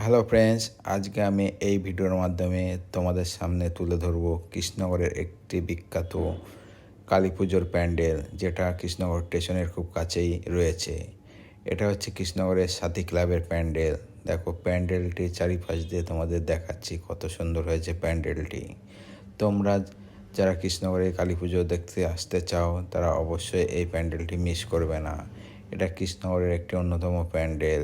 Hello friends, আজকে আমি এই ভিডিওর মাধ্যমে তোমাদের সামনে তুলে ধরব কৃষ্ণনগরের একটি বিখ্যাত কালী পুজোর প্যান্ডেল, যেটা কৃষ্ণনগর স্টেশনের খুব কাছেই রয়েছে। এটা হচ্ছে কৃষ্ণনগরের সাথী ক্লাবের প্যান্ডেল। দেখো, প্যান্ডেলটি চারিপাশ দিয়ে তোমাদের দেখাচ্ছি কত সুন্দর হয়েছে প্যান্ডেলটি। তোমরা যারা কৃষ্ণনগরে কালী পুজো দেখতে আসতে চাও তারা অবশ্যই এই প্যান্ডেলটি মিস করবে না। এটা কৃষ্ণনগরের একটি অন্যতম প্যান্ডেল।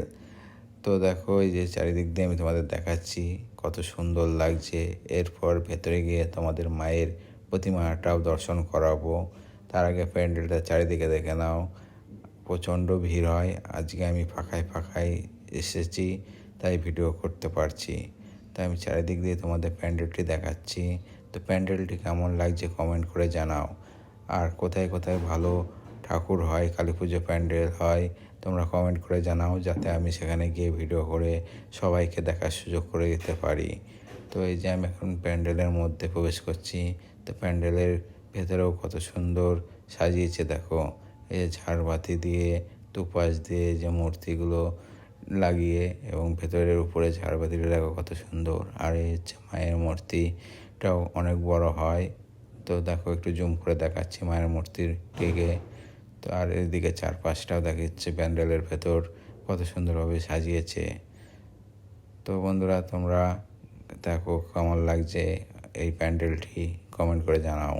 তো দেখো, এই যে চারিদিক দিয়ে আমি তোমাদের দেখাচ্ছি কত সুন্দর লাগছে। এরপর ভেতরে গিয়ে তোমাদের মায়ের প্রতিমাটাও দর্শন করাবো। তার আগে প্যান্ডেলটা চারিদিকে দেখে নাও, প্রচণ্ড ভিড় হয়। আজকে আমি ফাঁকায় ফাঁকায় এসেছি, তাই ভিডিও করতে পারছি। তাই আমি চারিদিক দিয়ে তোমাদের প্যান্ডেলটি দেখাচ্ছি। তো প্যান্ডেলটি কেমন লাগছে কমেন্ট করে জানাও। আর কোথায় কোথায় ভালো ঠাকুর হয়, কালী পুজো প্যান্ডেল হয়, তোমরা কমেন্ট করে জানাও, যাতে আমি সেখানে গিয়ে ভিডিও করে সবাইকে দেখার সুযোগ করে দিতে পারি। তো এই যে আমি এখন প্যান্ডেলের মধ্যে প্রবেশ করছি। তো প্যান্ডেলের ভেতরেও কত সুন্দর সাজিয়েছে দেখো। এই ঝাড়বাতি দিয়ে দুপাশ দিয়ে যে মূর্তিগুলো লাগিয়ে, এবং ভেতরের উপরে ঝাড়বাতিটা দেখো কত সুন্দর। আর এই হচ্ছে মায়ের মূর্তিটাও অনেক বড় হয়। তো দেখো, একটু জুম করে দেখাচ্ছি মায়ের মূর্তিটিকে। তো আর এদিকে চারপাশটাও দেখাচ্ছে প্যান্ডেলের ভেতর কত সুন্দরভাবে সাজিয়েছে। তো বন্ধুরা, তোমরা দেখো কেমন লাগছে এই প্যান্ডেলটি, কমেন্ট করে জানাও।